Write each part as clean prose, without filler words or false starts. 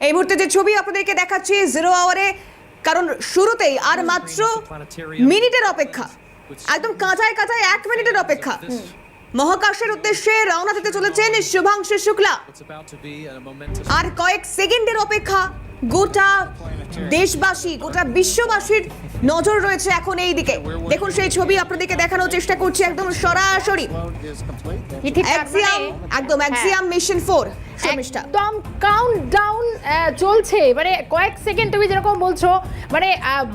এই মুহূর্তে যে ছবি আপনাদেরকে দেখাচ্ছি 0 আওয়ারে, কারণ শুরুতেই আর মাত্র মিনিটের অপেক্ষা, একদম কাঁচায় 1 মিনিটের অপেক্ষা। মহাকাশের উদ্দেশ্যে রওনা দিতে চলেছেন শুভাংশু শুক্লা। আর কয়েক সেকেন্ডের অপেক্ষা। গোটা দেশবাসী, গোটা বিশ্ববাসীর নজর রয়েছে এখন এই দিকে। দেখুন সেই ছবি আপনাদেরকে দেখানোর চেষ্টা করছি একদম সরাসরি। একদম এক্সিয়াম মিশন 4 একদম কাউন্টডাউন চলছে, মানে কয়েক সেকেন্ড তুমি যেরকম বলছো, মানে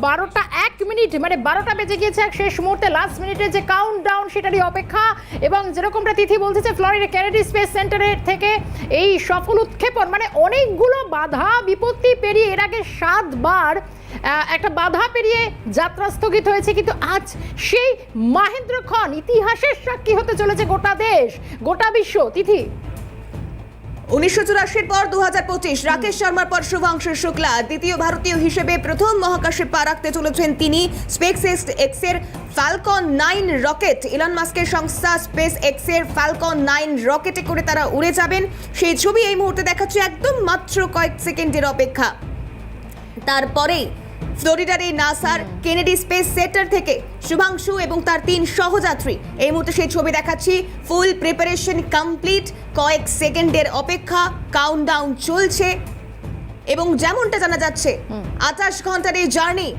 12টা 1 মিনিট, মানে 12টা বেজে গিয়েছে শেষ মুহূর্তে লাস্ট মিনিটে যে কাউন্টডাউন সেটারই অপেক্ষা। এবং যেরকমটা তিথি বলছে যে ফ্লোরিডা কেনেডি স্পেস সেন্টারের থেকে এই সফল উৎক্ষেপণ, মানে অনেকগুলো বাধা বিপত্তি পেরিয়ে এর আগে 7 বার একটা বাধা পেরিয়ে যাত্রা স্থগিত হয়েছে, কিন্তু আজ সেই মহেন্দ্রক্ষণ ইতিহাসের সাক্ষী হতে চলেছে গোটা দেশ, গোটা বিশ্ব। তিথি 1984 পর 2025 রাকেশ শর্মার পর শুভাংশু শুক্লা দ্বিতীয় ভারতীয় হিসেবে প্রথম মহাকাশে পা রাখতে চলেছেন তিনি। স্পেস এক্স এর ফ্যালকন 9 রকেট, ইলন মাস্কের সংস্থা স্পেস এক্স এর ফ্যালকন 9 রকেটে করে তারা উড়ে যাবেন। সেই ছবি এই মুহূর্তে দেখাচ্ছে, একদম মাত্র কয়েক সেকেন্ডের অপেক্ষা। তারপরেই ফ্লোরিডার এই নাসার কেনেডি স্পেস সেন্টার থেকে শুভাংশু এবং তার 3 সহযাত্রী, এই মুহূর্তে সেই ছবি দেখাচ্ছি। ফুল প্রিপারেশন কমপ্লিট, কয়েক সেকেন্ডের অপেক্ষা, কাউন্টডাউন চলছে। এবং যেমনটা জানা যাচ্ছে 28 ঘন্টার এই জার্নি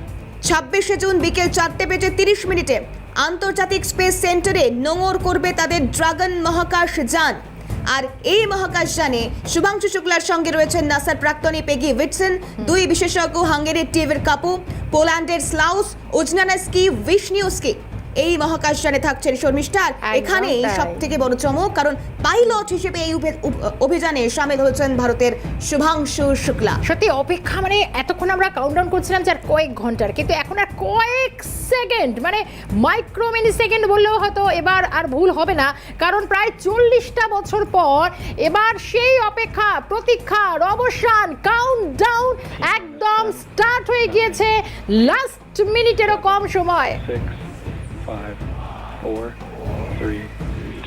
26শে জুন বিকেল 4:30 আন্তর্জাতিক স্পেস সেন্টারে নোঙর করবে তাদের ড্রাগন মহাকাশ যান। আর এই মহাকাশ যানে শুভাংশু শুক্লার সঙ্গে রয়েছেন নাসার প্রাক্তনী পেগি উইটসন, 2 বিশেষজ্ঞ হাঙ্গেরির টিভের কাপু, পোল্যান্ডের স্লাউস উজনানস্কি ভিশনিউস্কি। এই মহাকাশ যানে থাকছেন শর্মিষ্ঠা। এখানে সব থেকে বড় চমক, কারণ পাইলট হিসেবে এই অভিযানে সামিল হয়েছেন ভারতের শুভাংশু শুক্লা। সত্যি অপেক্ষা, মানে এতক্ষণ আমরা কাউন্টডাউন করছিলাম যে আর কয়েক ঘন্টার, কিন্তু এখন আর কয়েক সেকেন্ড, মানে মাইক্রো মিলি সেকেন্ড বললেও হয়তো এবার আর ভুল হবে না, কারণ প্রায় 40টা বছর পর এবার সেই অপেক্ষা প্রতীক্ষার অবসান, কাউন্টডাউন একদম স্টার্ট হয়ে গিয়েছে। লাস্ট মিনিটেরও কম সময়। 5, 4, 3,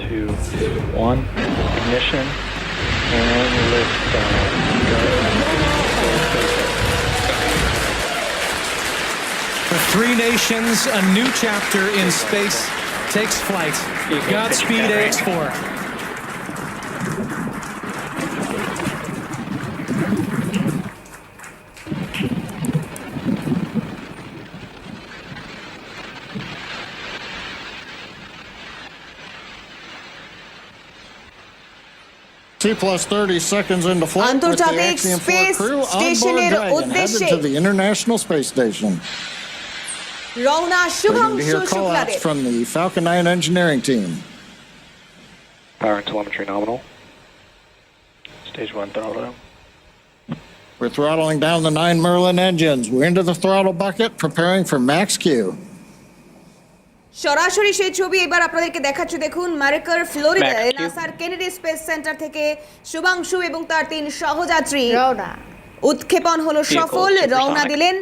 2, 1. Ignition and liftoff. For 3 nations, a new chapter in space takes flight. Godspeed, AX4. Plus 30 seconds into flight with the আন্তর্জাতিক Axiom 4 space crew on board স্টেশনের Dragon, headed উদ্দেশ্যে to the International Space Station. রওনা Waiting to Shubhanshu hear শুক্লাদের। call-outs from the Falcon 9 engineering team. Power and telemetry nominal. Stage 1 throttle. We're throttling down the 9 Merlin engines. We're into the throttle bucket, preparing for max Q. সরাসরি সেই ছবি এবার আপনাদেরকে দেখাচ্ছি। দেখুন মারিকার Florida নাসার Kennedy space centre থেকে শুভাংশু এবং তার 3 সহযাত্রী উৎক্ষেপণ হলো সফল, রওনা দিলেন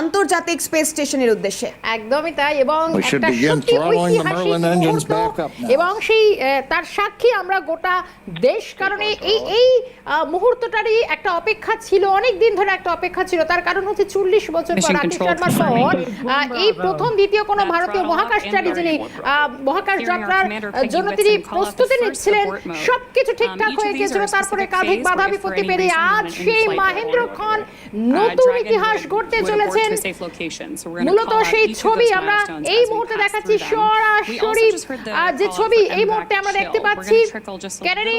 আন্তর্জাতিক স্পেস স্টেশনের উদ্দেশ্যে। একদমই তাই, এবং We should একটা begin সত্যি throttling the ঐতিহাসিক Merlin engines মুহূর্ত, back up now. এবং সেই তার সাক্ষী আমরা গোটা দেশ, কারণ এই মুহূর্তটারই একটা অপেক্ষা ছিল, অনেক দিন ধরে একটা অপেক্ষা ছিল। তার কারণ হচ্ছে 40 বছর পর রাকেশ শর্মার পর এই প্রথম দ্বিতীয় কোনো ভারতীয় মহাকাশচারী যিনি মহাকাশ যাত্রার জন্য তিনি প্রস্তুতি নিচ্ছিলেন, সবকিছু ঠিকঠাক হয়ে গিয়েছিল। তারপরে কাঁধে বাধা বিপত্তি পেরিয়ে আজ সেই মহেন্দ্রক্ষণ নতুন ইতিহাস গড়তে চলেছেন। মূলত সেই ছবি আমরা এই মুহূর্তে দেখাচ্ছি সরাসরি, যে ছবি এই মুহূর্তে আমরা দেখতে পাচ্ছি কেনেডি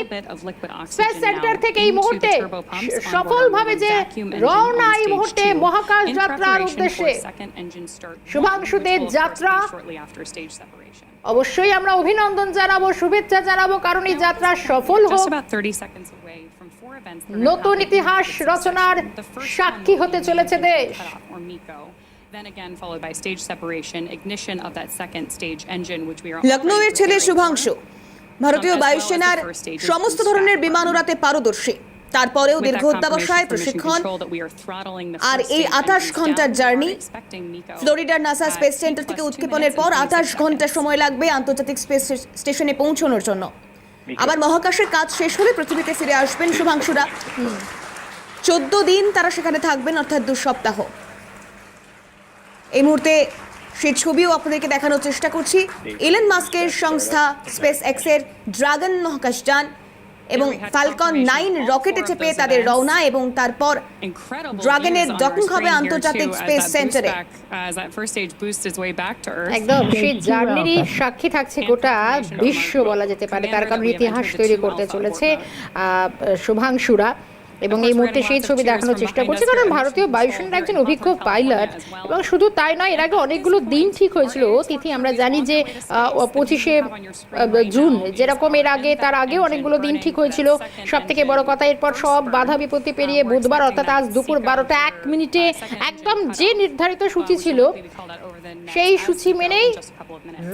স্পেস সেন্টার থেকে এই মুহূর্তে সফলভাবে যে রওনা এই মুহূর্তে মহাকাশ যাত্রার উদ্দেশ্যে শুভাংশুদের যাত্রা। অবশ্যই আমরা অভিনন্দন জানাবো, শুভেচ্ছা জানাবো, কারণ এই যাত্রা সফল হোক, নতুন ইতিহাস রচনার সাক্ষী হতে চলেছে দেশ। Then again followed by stage separation, ignition of that second stage engine, which we are লখনৌয়ের ছেলে শুভাংশু ভারতীয় বায়ুসেনার সমস্ত ধরনের বিমান উড়াতে পারদর্শী। তারপরেও দীর্ঘ অধ্যাবসায়, প্রশিক্ষণ আর এই 28 ঘন্টার জার্নি ফ্লোরিডার নাসা স্পেস সেন্টার থেকে উৎক্ষেপণের পর 28 ঘন্টা সময় লাগবে আন্তর্জাতিক স্পেস স্টেশনে পৌঁছানোর জন্য। আবার মহাকাশের কাজ শেষ হলে পৃথিবীতে ফিরে আসবেন শুভাংশুরা। 14 দিন তারা সেখানে থাকবেন, অর্থাৎ 2 সপ্তাহ। এই মুহূর্তে সেই ছবিও আপনাদেরকে দেখানোর চেষ্টা করছি। ইলন মাস্কের সংস্থা স্পেস এক্সের ড্রাগন মহাকাশযান এবং ফ্যালকন 9 রকেটে চেপে তাদের রওনা, এবং তারপর ড্রাগনের ডকিং হবে আন্তর্জাতিক স্পেস সেন্টারে। একদম সেই জার্নিরই সাক্ষী থাকছে গোটা বিশ্ব বলা যেতে পারে, তার কারণ ইতিহাস তৈরি করতে চলেছে শুভাংশুরা। এবং এই মুহূর্তে সেই ছবি দেখানোর চেষ্টা করছি, কারণ ভারতীয় বায়ুসেনার একজন অভিজ্ঞ পাইলট। এবং শুধু তাই নয়, এর আগে অনেকগুলো দিন ঠিক হয়েছিল তিথি। আমরা জানি যে 25শে জুন যেরকম, এর আগে তার আগেও অনেকগুলো দিন ঠিক হয়েছিল। সব থেকে বড় কথা, এরপর সব বাধা বিপত্তি পেরিয়ে বুধবার অর্থাৎ আজ দুপুর 12টা 1 মিনিটে একদম যে নির্ধারিত সূচি ছিল সেই সূচি মেনেই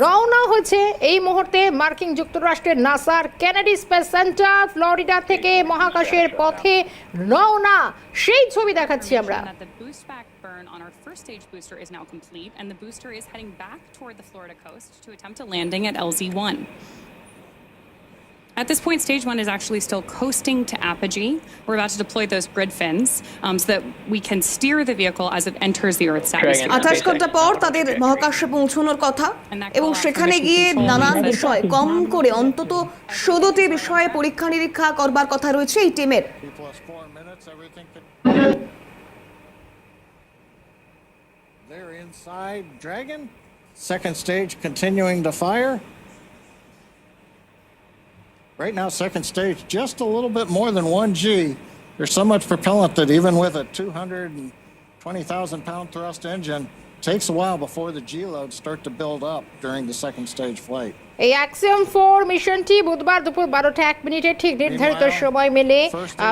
রওনা হয়েছে এই মুহূর্তে মার্কিন যুক্তরাষ্ট্রের নাসার কেনেডি স্পেস সেন্টার। ফ্লোরিডা থেকে মহাকাশের পথে রওনা, সেই ছবি দেখাচ্ছি আমরা। The boost back burn on our first stage booster is now complete, and the booster is heading back toward the Florida coast to attempt a landing at LZ-1. At this point, stage 1 is actually still coasting to apogee. We're about to deploy those grid fins so that we can steer the vehicle as it enters the Earth's atmosphere. 28 ঘন্টা পর তাদের মহাকাশে পৌঁছানোর কথা, এবং সেখানে গিয়ে নানান বিষয় কম করে অন্তত 16টি বিষয়ে পরীক্ষা নিরীক্ষা করবার কথা রয়েছে এই টিমের। 2 + 4 minutes, everything could... They're inside Dragon. Second stage continuing to fire. Right now, second stage just a little bit more than 1 G. There's so much propellant that even with a 220,000-pound thrust engine, takes a while before the G loads start to build up during the second stage flight. এই axiom 4 মিশনটি বুধবার দুপুর 12টা 1 মিনিটে ঠিক নির্ধারিত সময় মেলে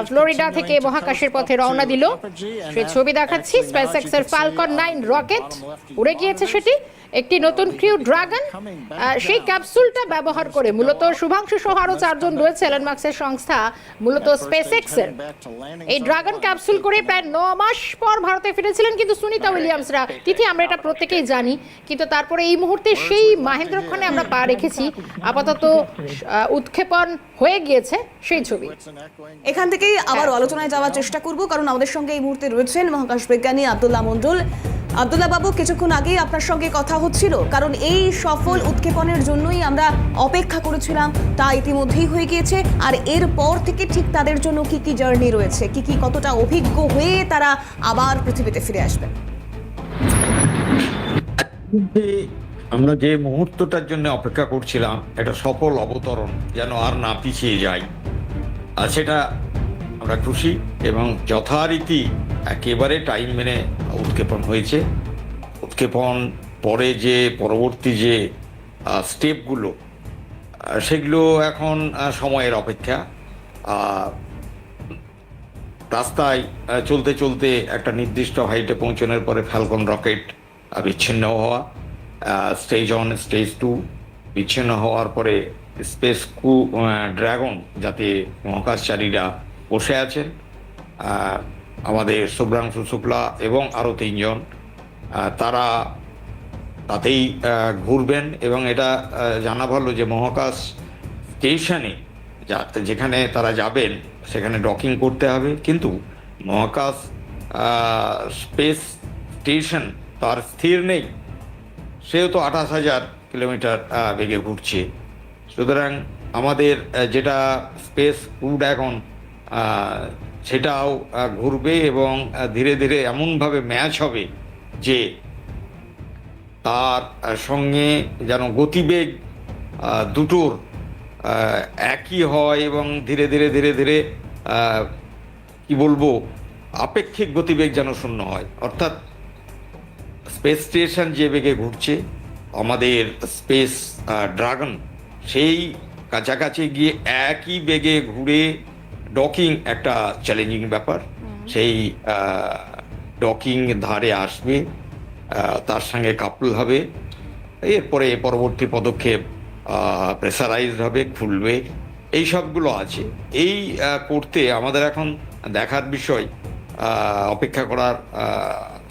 Florida থেকে মহাকাশের পথে রওনা দিল। সেই ছবি দেখাচ্ছি, স্পেস এক্সের ফ্যালকন 9 রকেট উড়ে গিয়েছে সেটি। একটি নতুন ক্রিউ ড্রাগন, সেই ক্যাপসুলটা ব্যবহার করে মূলত শুভাংশু সহ আরও 4 জন রয়েছে এলন মাস্কের সংস্থা, মূলত স্পেস এক্সের এই ড্রাগন ক্যাপসুল করে প্রায় 9 মাস পর ভারতে ফিরেছিলেন কিন্তু সুনিতা উইলিয়ামসরা। তিথি, আমরা এটা প্রত্যেকেই জানি, কিন্তু তারপরে এই মুহূর্তে সেই মাহেন্দ্রক্ষণে আমরা পা রেখেছি। আপাতত উৎক্ষেপণ হয়ে গিয়েছে সেই ছবি। এখান থেকেই আবার আলোচনায় যাওয়ার চেষ্টা করব, কারণ আমাদের সঙ্গে এই মুহূর্তে রয়েছেন মহাকাশ বিজ্ঞানী আব্দুল্লাহ মণ্ডল। আব্দুল্লাহ বাবু, কিছুক্ষণ আগেই আপনার সঙ্গে কথা হচ্ছিল, কারণ এই সফল উৎক্ষেপণের জন্যই আমরা অপেক্ষা করেছিলাম, তা ইতিমধ্যেই হয়ে গিয়েছে। আর এরপর থেকে ঠিক তাদের জন্য কি কি জার্নি রয়েছে, কি কতটা অভিজ্ঞ হয়ে তারা আবার পৃথিবীতে ফিরে আসবেন? আমরা যে মুহূর্তটার জন্য অপেক্ষা করছিলাম, এটা সফল অবতরণ যেন আর না পিছিয়ে যায়, আর সেটা আমরা খুশি। এবং যথারীতি একেবারে টাইম মেনে উৎক্ষেপণ হয়েছে। উৎক্ষেপণ পরে যে পরবর্তী যে স্টেপগুলো, সেগুলো এখন সময়ের অপেক্ষা। রাস্তায় চলতে চলতে একটা নির্দিষ্ট হাইটে পৌঁছানোর পরে ফ্যালকন রকেট বিচ্ছিন্ন হওয়া, স্টেজ 1 স্টেজ 2 বিচ্ছিন্ন হওয়ার পরে স্পেস ড্রাগন, যাতে মহাকাশচারীরা বসে আছেন, আমাদের শুভ্রাংশু শুক্লা এবং আরও 3 জন, তারা তাতেই ঘুরবেন। এবং এটা জানা ভালো যে মহাকাশ স্টেশনে যেখানে তারা যাবেন সেখানে ডকিং করতে হবে, কিন্তু মহাকাশ স্পেস স্টেশন তার স্থির নেই, সেও তো 28,000 কিলোমিটার বেগে ঘুরছে। সুতরাং আমাদের যেটা স্পেস ড্রাগন সেটাও ঘুরবে এবং ধীরে ধীরে এমনভাবে ম্যাচ হবে যে তার সঙ্গে যেন গতিবেগ দুটোর একই হয় এবং ধীরে ধীরে ধীরে ধীরে কি বলবো, আপেক্ষিক গতিবেগ যেন শূন্য হয়। অর্থাৎ স্পেস স্টেশন যে বেগে ঘুরছে, আমাদের স্পেস ড্রাগন সেই কাছাকাছি গিয়ে একই বেগে ঘুরে ডকিং একটা চ্যালেঞ্জিং ব্যাপার। সেই ডকিং ধারে আসবে, তার সঙ্গে কাপল হবে, এরপরে পরবর্তী পদক্ষেপ প্রেসারাইজড হবে, খুলবে, এই সবগুলো আছে। এই করতে আমাদের এখন দেখার বিষয়, অপেক্ষা করার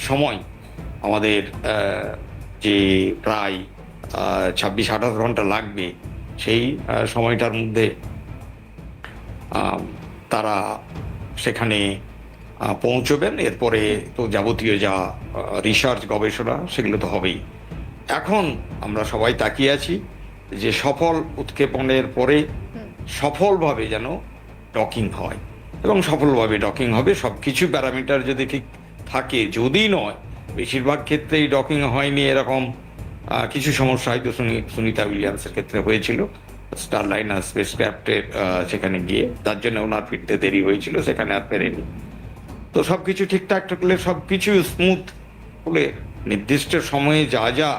সময় আমাদের যে প্রায় 26-28 ঘন্টা লাগবে, সেই সময়টার মধ্যে তারা সেখানে পৌঁছবেন। এরপরে তো যাবতীয় যা রিসার্চ গবেষণা সেগুলো তো হবেই। এখন আমরা সবাই তাকিয়ে আছি যে সফল উৎক্ষেপণের পরে সফলভাবে যেন ডকিং হয়, এবং সফলভাবে ডকিং হবে। সব কিছু প্যারামিটার যদি ঠিক থাকে, যদি নয়, বেশিরভাগ ক্ষেত্রেই ডকিং হয়নি, এরকম কিছু সমস্যা হয়তো সুনিতা উইলিয়ামসের ক্ষেত্রে হয়েছিল স্টারলাইনার স্পেসক্রাফটের সেখানে গিয়ে, তার জন্য ওনার ফিরতে দেরি হয়েছিল, সেখানে আর ফেরেনি। তো সবকিছু ঠিকঠাক থাকলে, সবকিছু স্মুথ হলে নির্দিষ্ট সময়ে যা যা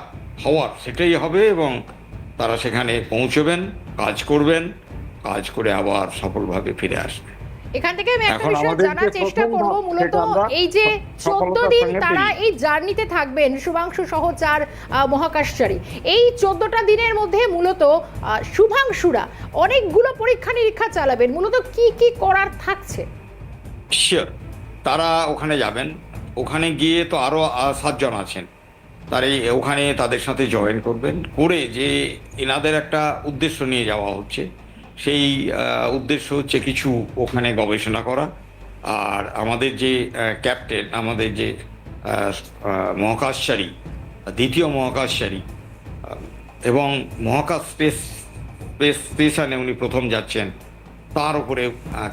হওয়ার সেটাই হবে, এবং তারা সেখানে পৌঁছবেন, কাজ করবেন, কাজ করে আবার সফলভাবে ফিরে আসবে। এখান থেকে আমি একটা এখন বিষয় আমাদের জানার যে চেষ্টা প্রথম করব, ধাপ, মূলত সেটা আমরা এই যে 14 দিন সফলতার সঙ্গে তারা পেরিয়ে। এই জার্নিতে থাকবেন, শুভাংশু সহ 4 মহাকাশচারী, এই 14টা দিনের মধ্যে মূলত শুভাংশুরা অনেকগুলো পরীক্ষা নিরীক্ষা চালাবেন। মূলত কি কি করার থাকছে? শিওর, তারা ওখানে যাবেন। ওখানে গিয়ে তো আরও 7 জন আছেন, তারা ওখানে তাদের সাথে জয়েন করবেন, করে যে এনাদের একটা উদ্দেশ্য নিয়ে যাওয়া হচ্ছে, সেই উদ্দেশ্য হচ্ছে কিছু ওখানে গবেষণা করা। আর আমাদের যে ক্যাপ্টেন, আমাদের যে মহাকাশচারী, দ্বিতীয় মহাকাশচারী, এবং মহাকাশ স্টেশনে উনি প্রথম যাচ্ছেন, তার উপরে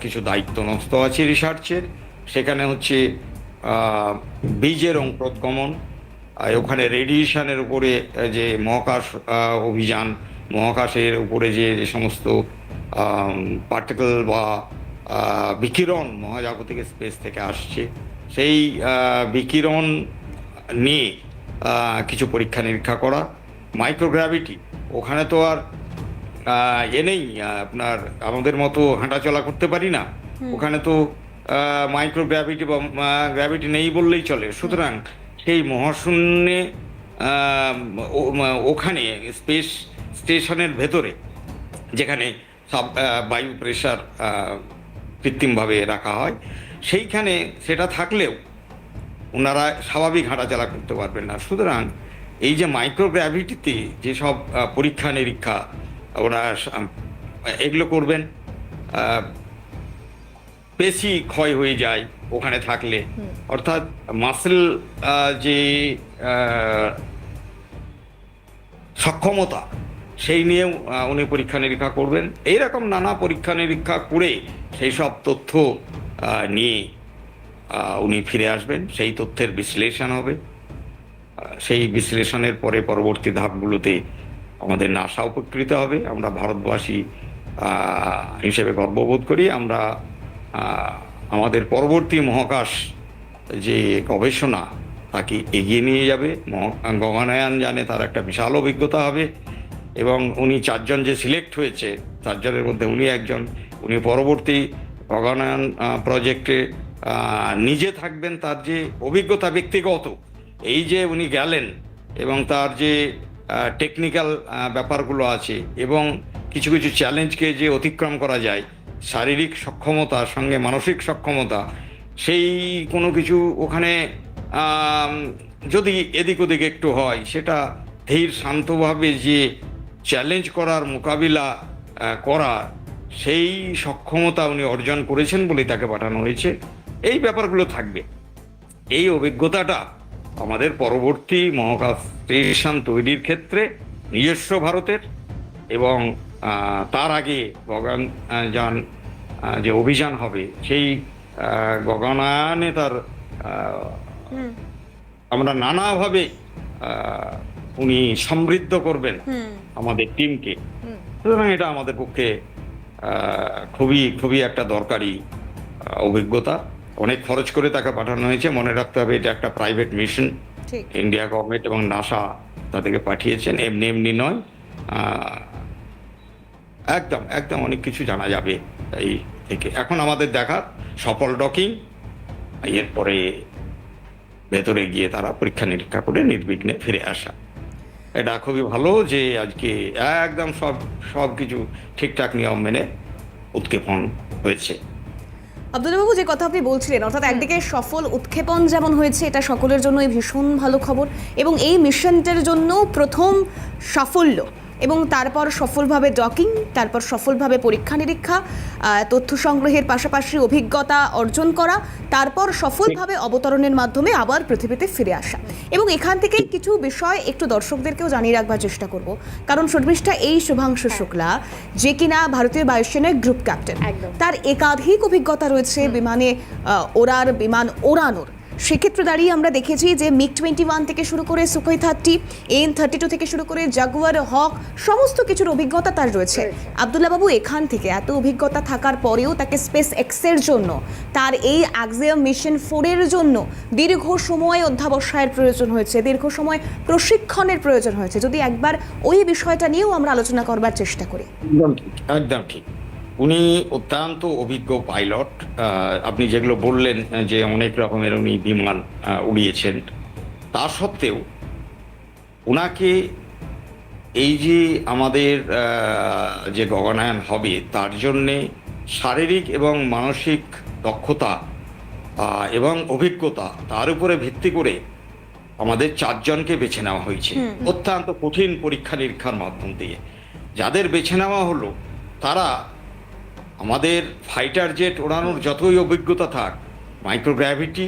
কিছু দায়িত্ব ন্যস্ত আছে রিসার্চের। সেখানে হচ্ছে বীজের অঙ্কুরোদ্গমন, ওখানে রেডিয়েশনের উপরে যে মহাকাশ অভিযান, মহাকাশের উপরে যে সমস্ত পার্টিকেল বা বিকিরণ মহাজাগতিক স্পেস থেকে আসছে, সেই বিকিরণ নিয়ে কিছু পরীক্ষা নিরীক্ষা করা। মাইক্রোগ্র্যাভিটি, ওখানে তো আর নেই আপনার আমাদের মতো হাঁটাচলা করতে পারি না, ওখানে তো মাইক্রোগ্র্যাভিটি বা গ্র্যাভিটি নেই বললেই চলে। সুতরাং সেই মহাশূন্যে ওখানে স্পেস স্টেশনের ভেতরে, যেখানে সব বায়ু প্রেশার কৃত্রিমভাবে রাখা হয়, সেইখানে সেটা থাকলেও ওনারা স্বাভাবিক হাঁটাচলা করতে পারবেন না। সুতরাং এই যে মাইক্রোগ্র্যাভিটিতে যেসব পরীক্ষা নিরীক্ষা ওরা এগুলো করবেন, পেশি ক্ষয় হয়ে যায় ওখানে থাকলে, অর্থাৎ মাসেল যে সক্ষমতা, সেই নিয়েও উনি পরীক্ষা নিরীক্ষা করবেন। এইরকম নানা পরীক্ষা নিরীক্ষা করে সেই সব তথ্য নিয়ে উনি ফিরে আসবেন। সেই তথ্যের বিশ্লেষণ হবে। সেই বিশ্লেষণের পরে পরবর্তী ধাপগুলোতে আমাদের নাসা উপকৃত হবে। আমরা ভারতবাসী হিসেবে গর্ববোধ করি। আমরা আমাদের পরবর্তী মহাকাশ যে গবেষণা তাকে এগিয়ে নিয়ে যাবে। গগনায়ান যানে তার একটা বিশাল অভিজ্ঞতা হবে, এবং উনি 4 জন যে সিলেক্ট হয়েছে, 4 জনের মধ্যে উনি একজন। উনি পরবর্তী গগনায়ান প্রজেক্টে নিজে থাকবেন। তার যে অভিজ্ঞতা ব্যক্তিগত, এই যে উনি গেলেন, এবং তার যে টেকনিক্যাল ব্যাপারগুলো আছে, এবং কিছু কিছু চ্যালেঞ্জকে যে অতিক্রম করা যায়, শারীরিক সক্ষমতার সঙ্গে মানসিক সক্ষমতা, সেই কোনো কিছু ওখানে যদি এদিক ওদিক একটু হয়, সেটা ধীর শান্তভাবে যে চ্যালেঞ্জ করার, মোকাবিলা করার সেই সক্ষমতা উনি অর্জন করেছেন বলে তাকে পাঠানো হয়েছে। এই ব্যাপারগুলো থাকবে। এই অভিজ্ঞতাটা আমাদের পরবর্তী মহাকাশ স্টেশন তৈরির ক্ষেত্রে নিজস্ব ভারতের, এবং তার আগে গগনযান যে অভিযান হবে, সেই গগনায়নে তার আমরা নানাভাবে উনি সমৃদ্ধ করবেন আমাদের টিমকে। সুতরাং এটা আমাদের পক্ষে খুবই খুবই একটা দরকারি অভিজ্ঞতা। অনেক খরচ করে তাকে পাঠানো হয়েছে। মনে রাখতে হবে এটা একটা প্রাইভেট মিশন। ইন্ডিয়া গভর্নমেন্ট এবং নাসা তাদেরকে পাঠিয়েছেন, এমনি এমনি নয়। একদম একদম অনেক কিছু জানা যাবে এই থেকে। এখন আমাদের দেখা সফল ডকিং, এরপরে ভেতরে গিয়ে তারা পরীক্ষা নিরীক্ষা করে নির্বিঘ্নে ফিরে আসা। এটা খুবই ভালো যে আজকে একদম সব কিছু ঠিকঠাক নিয়ম মেনে উৎক্ষেপণ হয়েছে। আব্দুল্লাহ বাবু, যে কথা আপনি বলছিলেন, অর্থাৎ একদিকে সফল উৎক্ষেপণ যেমন হয়েছে, এটা সকলের জন্যই ভীষণ ভালো খবর, এবং এই মিশনটার জন্য প্রথম সাফল্য এবং তারপর সফলভাবে ডকিং, তারপর সফলভাবে পরীক্ষা নিরীক্ষা, তথ্য সংগ্রহের পাশাপাশি অভিজ্ঞতা অর্জন করা, তারপর সফলভাবে অবতরণের মাধ্যমে আবার পৃথিবীতে ফিরে আসা। এবং এখান থেকে কিছু বিষয় একটু দর্শকদেরকেও জানিয়ে রাখবার চেষ্টা করব, কারণ শর্মিষ্ঠা, এই শুভাংশু শুক্লা যে কিনা ভারতীয় বায়ুসেনার গ্রুপ ক্যাপ্টেন, একদম। তার একাধিক অভিজ্ঞতা রয়েছে বিমানে বিমান ওড়ানোর। সেক্ষেত্রে দাঁড়িয়ে আমরা দেখেছি যে MiG-21 থেকে শুরু করে সুখোই 30, AN-32 থেকে শুরু করে জাগুয়ার, হক, সমস্ত কিছুর অভিজ্ঞতা তার রয়েছে। আব্দুল্লাহ বাবু, এখান থেকে এত অভিজ্ঞতা থাকার পরেও তাকে স্পেস এক্সের জন্য, তার এই অ্যাক্সিয়াম মিশন 4 এর জন্য দীর্ঘ সময় অধ্যাবসায়ের প্রয়োজন হয়েছে, দীর্ঘ সময় প্রশিক্ষণের প্রয়োজন হয়েছে। যদি একবার ওই বিষয়টা নিয়েও আমরা আলোচনা করবার চেষ্টা করি। একদম ঠিক। উনি অত্যন্ত অভিজ্ঞ পাইলট। আপনি যেগুলো বললেন যে অনেক রকমের উনি বিমান উড়িয়েছেন, তা সত্ত্বেও ওনাকে এই যে আমাদের যে গগনায়ন হবে তার জন্যে শারীরিক এবং মানসিক দক্ষতা এবং অভিজ্ঞতা, তার উপরে ভিত্তি করে আমাদের 4 জনকে বেছে নেওয়া হয়েছে অত্যন্ত কঠিন পরীক্ষা নিরীক্ষার মাধ্যম দিয়ে। যাদের বেছে নেওয়া হলো তারা আমাদের ফাইটার জেট ওড়ানোর যতই অভিজ্ঞতা থাক, মাইক্রোগ্র্যাভিটি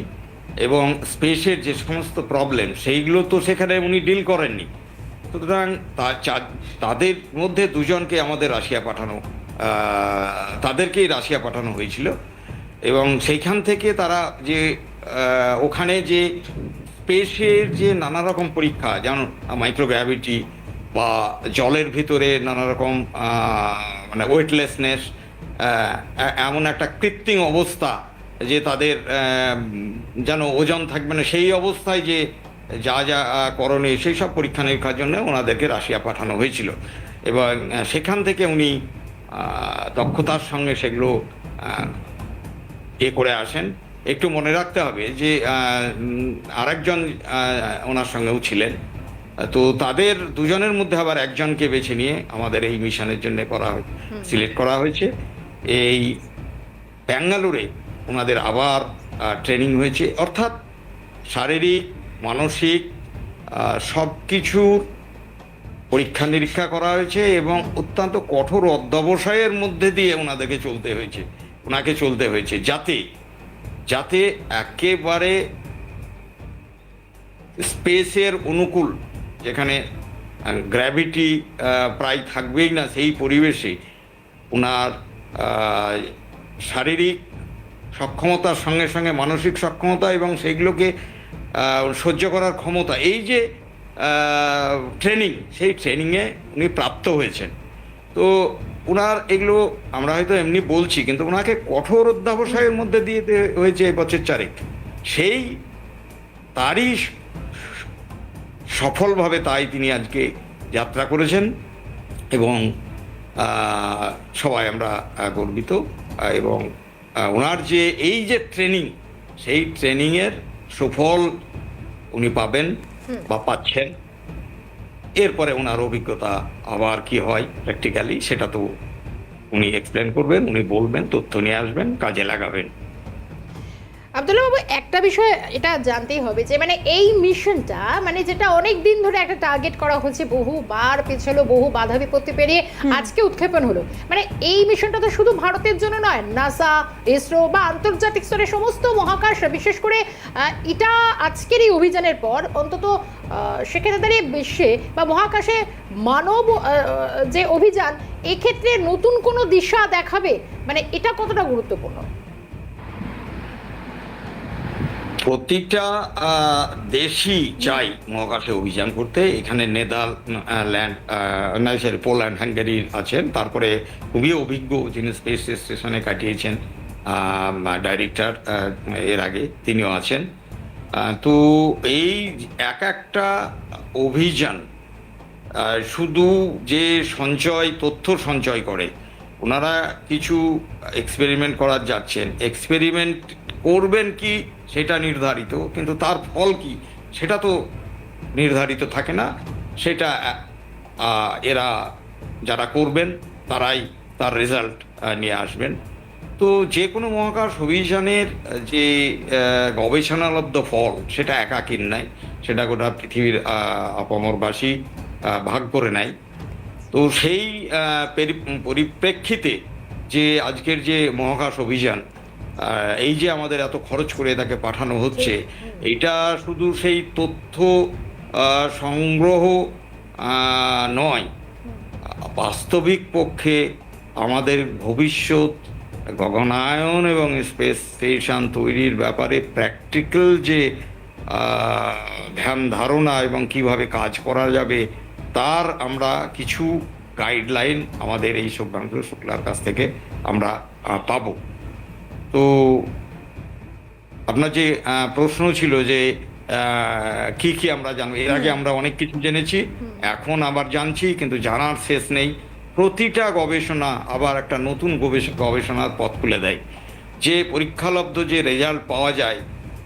এবং স্পেসের যে সমস্ত প্রবলেম সেইগুলো তো সেখানে উনি ডিল করেননি। সুতরাং তাদের মধ্যে 2 জনকে আমাদের তাদেরকেই রাশিয়া পাঠানো হয়েছিল। এবং সেইখান থেকে তারা যে ওখানে যে স্পেসের যে নানা রকম পরীক্ষা, যেমন মাইক্রোগ্র্যাভিটি বা জলের ভিতরে নানা রকম মানে ওয়েটলেসনেস, এমন একটা কৃত্রিম অবস্থা যে তাদের যেন ওজন থাকবে না, সেই অবস্থায় যে যা যা করণীয় সেই সব পরীক্ষা নিরীক্ষার জন্য ওনাদেরকে রাশিয়া পাঠানো হয়েছিল। এবং সেখান থেকে উনি দক্ষতার সঙ্গে সেগুলো করে আসেন। একটু মনে রাখতে হবে যে আরেকজন ওনার সঙ্গেও ছিলেন, তো তাদের 2 জনের মধ্যে আবার 1 জনকে বেছে নিয়ে আমাদের এই মিশনের জন্য সিলেক্ট করা হয়েছে। এই ব্যাঙ্গালোরে ওনাদের আবার ট্রেনিং হয়েছে, অর্থাৎ শারীরিক, মানসিক সব কিছু পরীক্ষা নিরীক্ষা করা হয়েছে এবং অত্যন্ত কঠোর অধ্যবসায়ের মধ্যে দিয়ে ওনাকে চলতে হয়েছে যাতে একেবারে স্পেসের অনুকূল, যেখানে গ্র্যাভিটি প্রায় থাকবেই না, সেই পরিবেশে ওনার শারীরিক সক্ষমতার সঙ্গে সঙ্গে মানসিক সক্ষমতা এবং সেইগুলোকে সহ্য করার ক্ষমতা, এই যে ট্রেনিং, সেই ট্রেনিংয়ে উনি প্রাপ্ত হয়েছেন। তো ওনার এগুলো আমরা হয়তো এমনি বলছি, কিন্তু ওনাকে কঠোর অধ্যবসায়ের মধ্যে দিয়ে হয়েছে বছর 4 সেই তারই সফলভাবে তাই তিনি আজকে যাত্রা করেছেন এবং সবাই আমরা গর্বিত। এবং ওনার যে এই যে ট্রেনিং, সেই ট্রেনিংয়ের সুফল উনি পাবেন বা পাচ্ছেন। এরপরে ওনার অভিজ্ঞতা আবার কি হয় প্র্যাকটিক্যালি, সেটা তো উনি এক্সপ্লেন করবেন, উনি বলবেন, তথ্য নিয়ে আসবেন, কাজে লাগাবেন। আব্দুল্লাহ বাবু, একটা বিষয় এটা জানতেই হবে যে মানে এই মিশনটা, মানে যেটা অনেক দিন ধরে একটা টার্গেট করা হচ্ছে, বহুবার পেছালো, বহু বাধা বিপত্তি পেরিয়ে আজকে উৎক্ষেপণ হলো, মানে এই মিশনটা তো শুধু ভারতের জন্য নয়, নাসা, ইসরো বা আন্তর্জাতিক স্তরে সমস্ত মহাকাশ, বিশেষ করে এটা আজকের এই অভিযানের পর অন্তত সেখানে দাঁড়িয়ে বিশ্বে বা মহাকাশে মানব যে অভিযান, এক্ষেত্রে নতুন কোনো দিশা দেখাবে, মানে এটা কতটা গুরুত্বপূর্ণ? প্রতিটা দেশই চাই মহাকাশে অভিযান করতে। এখানে পোল্যান্ড, হাঙ্গেরি আছেন, তারপরে খুবই অভিজ্ঞ যিনি স্পেস স্টেশনে কাটিয়েছেন ডাইরেক্টর এর আগে, তিনিও আছেন। তো এই একটা অভিযান শুধু যে তথ্য সঞ্চয় করে, ওনারা কিছু এক্সপেরিমেন্ট করার যাচ্ছেন। এক্সপেরিমেন্ট করবেন কি সেটা নির্ধারিত, কিন্তু তার ফল কি সেটা তো নির্ধারিত থাকে না। সেটা এরা যারা করবেন তারাই তার রেজাল্ট নিয়ে আসবেন। তো যে কোনো মহাকাশ অভিযানের যে গবেষণালব্ধ ফল, সেটা একাকির নাই, সেটা গোটা পৃথিবীর আপামরবাসী ভাগ করে নেয়। তো সেই পরিপ্রেক্ষিতে যে আজকের যে মহাকাশ অভিযান, এই যে আমাদের এত খরচ করে তাকে পাঠানো হচ্ছে, এটা শুধু সেই তথ্য সংগ্রহ নয়, বাস্তবিক পক্ষে আমাদের ভবিষ্যৎ গগনায়ন এবং স্পেস স্টেশন তৈরির ব্যাপারে প্র্যাকটিক্যাল যে ধ্যান ধারণা এবং কিভাবে কাজ করা যাবে তার আমরা কিছু গাইডলাইন আমাদের এই শুভ্রাংশু শুক্লার কাছ থেকে আমরা পাবো। তো আপনার যে প্রশ্ন ছিল যে কি কি আমরা জানবো, এর আগে আমরা অনেক কিছু জেনেছি, এখন আবার জানছি, কিন্তু জানার শেষ নেই। প্রতিটা গবেষণা আবার একটা নতুন গবেষণার পথ খুলে দেয়। যে পরীক্ষালব্ধ যে রেজাল্ট পাওয়া যায়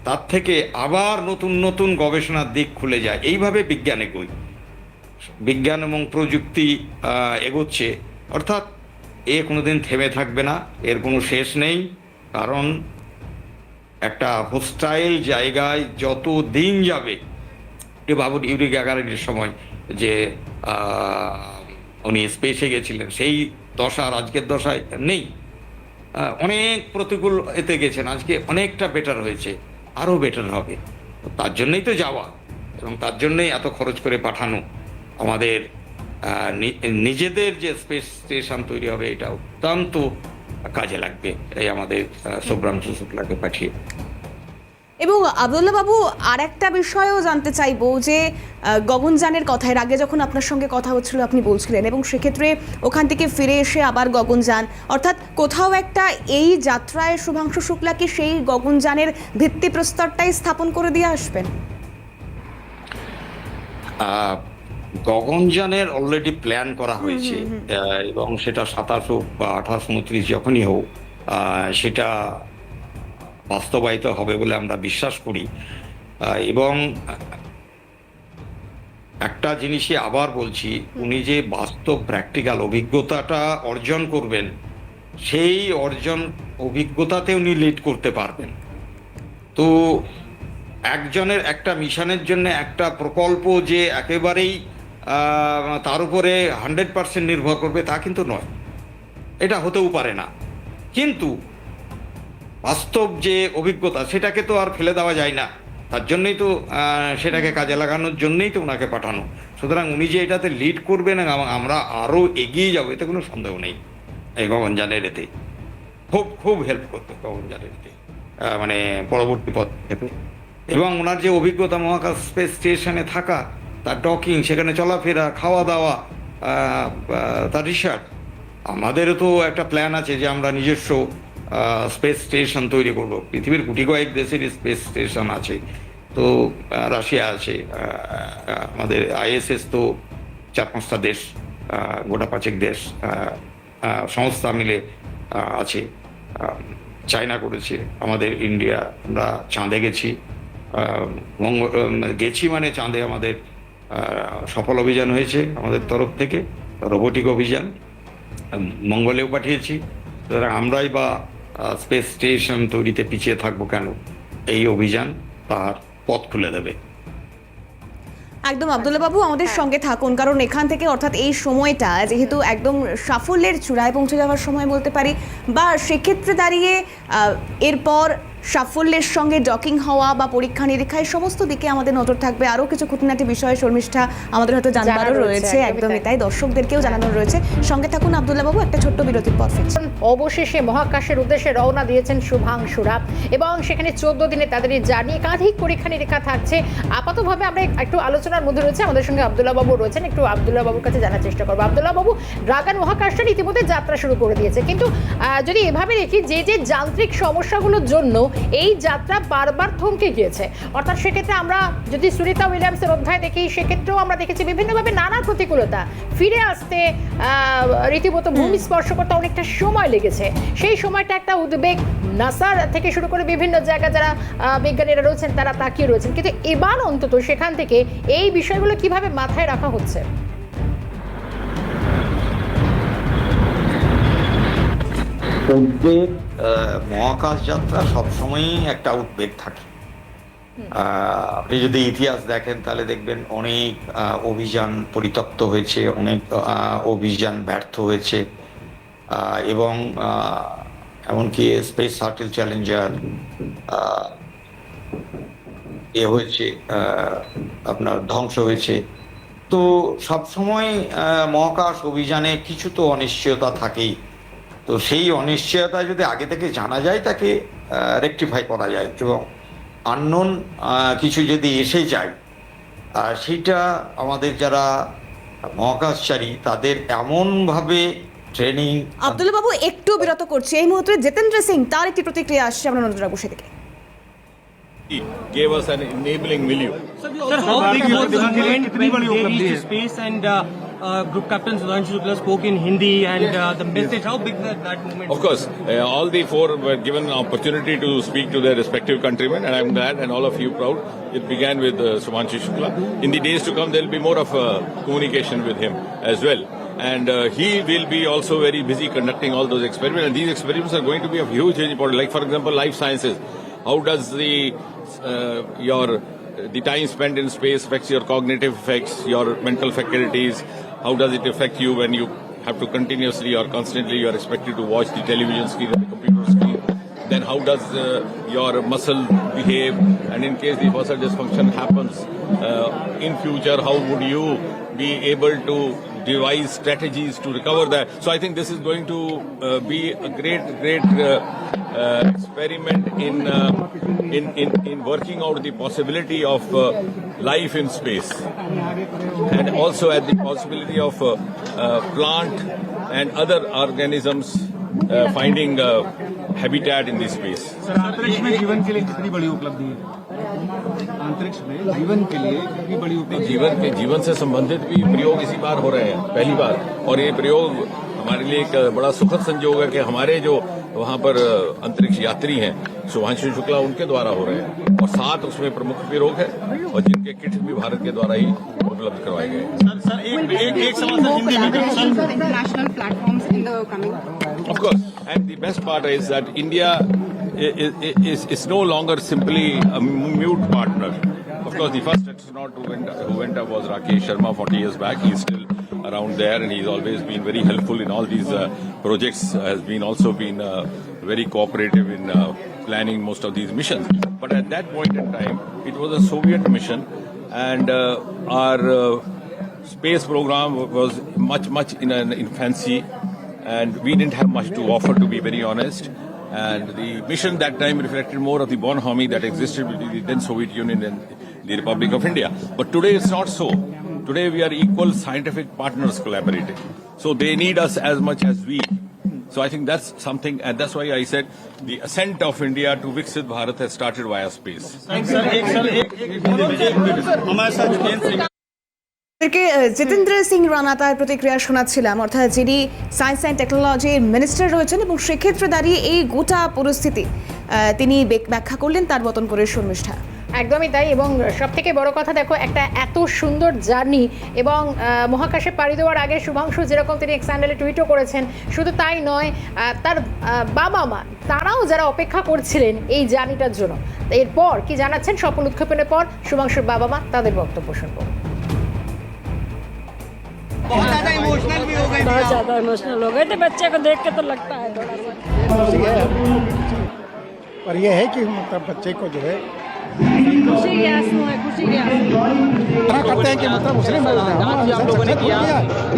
তার থেকে আবার নতুন নতুন গবেষণার দিক খুলে যায়। এইভাবে বিজ্ঞান এগোয়, বিজ্ঞান এবং প্রযুক্তি এগোচ্ছে, অর্থাৎ এ কোনোদিন থেমে থাকবে না, এর কোনো শেষ নেই। কারণ একটা হোস্টাইল জায়গায় যত দিন যাবে, বাবুর ইউরি গ্যাগারিনের সময় যে উনি স্পেসে গেছিলেন, সেই দশা আর আজকের দশায় নেই। অনেক প্রতিকূল এতে গেছেন, আজকে অনেকটা বেটার হয়েছে, আরও বেটার হবে। তার জন্যই তো যাওয়া, এবং তার জন্যই এত খরচ করে পাঠানো। আমাদের নিজেদের যে স্পেস স্টেশন তৈরি হবে, এটা অত্যন্ত কাজে লাগবে এই আমাদের শুভ্রাংশু শুক্লাকে পাঠিয়ে। এবং আব্দুল্লাহ বাবু, আর একটা বিষয়ও জানতে চাইবো যে গগনযানের কথা, এর আগে যখন আপনার সঙ্গে কথা হচ্ছিল আপনি বলছিলেন, এবং সেক্ষেত্রে ওখান থেকে ফিরে এসে আবার গগনযান, অর্থাৎ কোথাও একটা এই যাত্রায় শুভাংশু শুক্লা কি সেই গগনযানের ভিত্তিপ্রস্তরটাই স্থাপন করে দিয়ে আসবেন? গগনযানের অলরেডি প্ল্যান করা হয়েছে, এবং সেটা 27 হোক বা 28, 29 যখনই হোক, সেটা বাস্তবায়িত হবে বলে আমরা বিশ্বাস করি। এবং একটা জিনিসই আবার বলছি, উনি যে বাস্তব প্র্যাকটিক্যাল অভিজ্ঞতাটা অর্জন করবেন, সেই অভিজ্ঞতাতে উনি লিড করতে পারবেন। তো একজনের একটা মিশনের জন্য একটা প্রকল্প যে একেবারেই তার উপরে 100% নির্ভর করবে তা কিন্তু নয়, এটা হতেও পারে না। কিন্তু বাস্তব যে অভিজ্ঞতা, সেটাকে তো আর ফেলে দেওয়া যায় না, তার জন্যই তো সেটাকে কাজে লাগানোর জন্যই তো ওনাকে পাঠানো। সুতরাং উনি যে এটাতে লিড করবেন এবং আমরা আরও এগিয়ে যাবো, এতে কোনো সন্দেহ নেই। এই গগনযানের এতে খুব খুব হেল্প করবে, গগনযানের এতে মানে পরবর্তী পদক্ষেপে। এবং ওনার যে অভিজ্ঞতা মহাকাশ স্পেস স্টেশনে থাকা, তার ডকিং, সেখানে চলাফেরা, খাওয়া দাওয়া, তার রিসার্চ, আমাদেরও তো একটা প্ল্যান আছে যে আমরা নিজস্ব স্পেস স্টেশন তৈরি করব। পৃথিবীর গুটি কয়েক দেশের স্পেস স্টেশন আছে, তো রাশিয়া আছে, আমাদের ISS তো 4-5টা দেশ, গোটা 5 দেশ সংস্থা মিলে আছে। চায়না করেছে, আমাদের ইন্ডিয়া, আমরা চাঁদে গেছি, গেছি মানে চাঁদে আমাদের সফল অভিযান হয়েছে আমাদের তরফ থেকে, রোবোটিক অভিযান, মঙ্গলেও পাঠিয়েছি। সুতরাং আমরাই বা স্পেস স্টেশন তৈরিতে পিছিয়ে থাকবো কেন? এই অভিযান তার পথ খুলে দেবে। একদম আব্দুল্লাহ বাবু, আমাদের সঙ্গে থাকুন, কারণ এখান থেকে, অর্থাৎ এই সময়টা যেহেতু একদম সাফল্যের চূড়ায় পৌঁছে যাওয়ার সময় বলতে পারি, বা সেক্ষেত্রে দাঁড়িয়ে এরপর সাফল্যের সঙ্গে ডকিং হওয়া বা পরীক্ষা নিরীক্ষায় সমস্ত দিকে আমাদের নজর থাকবে। আরও কিছু খুঁটিনাটি বিষয়ে শর্মিষ্ঠা আমাদের হয়তো জানারও রয়েছে, একদমই তাই, দর্শকদেরকেও জানানোর রয়েছে। সঙ্গে থাকুন আব্দুল্লাহ বাবু, একটা ছোট্ট বিরতির পর ফিরছি। অবশেষে মহাকাশের উদ্দেশ্যে রওনা দিয়েছেন শুভাংশুরা, এবং সেখানে 14 দিনে তাদের জানিয়ে একাধিক পরীক্ষা নিরীক্ষা থাকছে। আপাতভাবে আমরা একটু আলোচনার মধ্যে রয়েছে, আমাদের সঙ্গে আব্দুল্লাহ বাবু রয়েছেন, একটু আব্দুল্লাহ বাবুর কাছে জানার চেষ্টা করবো। আব্দুল্লাহ বাবু, ড্রাগন মহাকাশটা ইতিমধ্যে যাত্রা শুরু করে দিয়েছে, কিন্তু যদি এভাবে দেখি যে যে যান্ত্রিক সমস্যাগুলোর জন্য এই যাত্রা বারবার থমকে গিয়েছে, অর্থাৎ সেক্ষেত্রে আমরা যদি সুনিতা উইলিয়ামসের অধ্যায় দেখি, সেক্ষেত্রেও আমরা দেখেছি বিভিন্নভাবে নানা প্রতিকূলতা, ফিরে আসতে রীতিমতো ভূমি স্পর্শ করতে অনেকটা সময় লেগেছে। সেই সময়টা একটা উদ্বেগ, নাসার থেকে শুরু করে বিভিন্ন জায়গায় যারা বিজ্ঞানীরা রয়েছেন তারা তাকিয়ে রয়েছেন, কিন্তু এবার অন্তত সেখান থেকে এই বিষয়গুলো কিভাবে মাথায় রাখা হচ্ছে? উদ্বেগ, মহাকাশ যাত্রা সবসময়ই একটা উদ্বেগ থাকে, আপনি যদি ইতিহাস দেখেন তাহলে দেখবেন অনেক অভিযান পরিত্যক্ত হয়েছে, অনেক অভিযান ব্যর্থ হয়েছে, এবং এমনকি স্পেস শাটল চ্যালেঞ্জার হয়েছে, আপনার ধ্বংস হয়েছে। তো সবসময় মহাকাশ অভিযানে কিছু তো অনিশ্চয়তা থাকেই। তো সেই অনিশ্চয়তা যদি আগে থেকে জানা যায় তাকে রেকটিফাই করা যায়, এবং আননোন কিছু যদি এসে যায় সেইটা আমাদের যারা মহাকাশচারী তাদের এমনভাবে ট্রেনিং। আব্দুল্লাহ বাবু একটু বিরত করছি এই মুহূর্তে। জিতেন্দ্র সিং তার একটি প্রতিক্রিয়া আসছে আমরা নজর রাখবো সেদিকে। gave us an enabling milieu. Sir, how big was the event when they reached space and Group Captain Sudhanshu Shukla spoke in Hindi and the message, how big that movement? Of course, all the four were given an opportunity to speak to their respective countrymen, and I'm glad, and all of you proud. It began with Sudhanshu Shukla. In the days to come, there will be more of communication with him as well. And he will be also very busy conducting all those experiments. And these experiments are going to be of huge importance. Like, for example, life sciences. How does the time spent in space affects your cognitive effects, your mental faculties? How does it affect you when you have to continuously or constantly you are expected to watch the television screen or the computer screen? Then how does your muscle behave? And in case the muscle dysfunction happens in future, how would you be able to devise strategies to recover that? So I think this is going to be a great experiment in working out the possibility of life in space, and also at the possibility of plant and other organisms finding habitat in this space. Sir अंतरिक्ष में जीवन के लिए कितनी बड़ी उपलब्धि है? अंतरिक्ष में जीवन के लिए कितनी बड़ी उपलब्धि? जीवन से संबंधित भी प्रयोग इसी बार हो रहे हैं, पहली बार। और ये प्रयोग हमारे लिए एक बड़ा सुखद संयोग है कि हमारे जो वहाँ पर अंतरिक्ष यात्री हैं शुभांशु शुक्ला उनके द्वारा हो रहे हैं, और 7 उसमें प्रमुख प्रयोग है, और जिनके किट भी भारत के द्वारा ही उपलब्ध करवाए गए हैं। सर एक सवाल सर हिंदी में international platforms in the coming. Of course, and the best part is that India is no longer simply a mute partner. Of course, the first astronaut who went up was Rakesh Sharma 40 years back. He's still around there, and he's always been very helpful in all these projects. Has been also been very cooperative in planning most of these missions. But at that point in time, it was a Soviet mission, and our space program was much in infancy, and we didn't have much to offer, to be very honest. And the mission that time reflected more of the bonhomie that existed between the then Soviet Union and the Republic of India. But today it's not so. Today we are equal scientific partners collaborating. So they need us as much as we. So I think that's something, and that's why I said the ascent of India to Viksit Bharat has started via space. हमारे साथ जितेंद्र सिंह জিতেন্দ্র সিং রানা তার প্রতিক্রিয়া শোনাচ্ছিলাম, অর্থাৎ যিনি science and টেকনোলজির minister রয়েছেন, এবং সেক্ষেত্রে দাঁড়িয়ে এই গোটা পরিস্থিতি তিনি ব্যাখ্যা করলেন তার মতন করে শর্মিষ্ঠা। একদমই তাই। এবং সব থেকে বড় কথা, দেখো, একটা এত সুন্দর জার্নি, এবং মহাকাশে পাড়ি দেওয়ার আগে শুভাংশু যেরকম তিনি এক্স হ্যান্ডেলে টুইটও করেছেন, শুধু তাই নয়, তার বাবা মা তারাও যারা অপেক্ষা করছিলেন এই জার্নিটার জন্য, এরপর কি জানাচ্ছেন সফল উৎক্ষেপণের পর শুভাংশুর বাবা মা, তাদের বক্তব্য শুনবো। बहुत ज्यादा इमोशनल भी हो गए। बहुत ज्यादा इमोशनल हो गए थे, बच्चे को देख के तो लगता है थोड़ा सा। पर यह है कि मतलब बच्चे को जो है खुशी के आंसू है, खुशी के आंसू। इतना करते हैं कि मतलब उसने आप लोगों ने किया,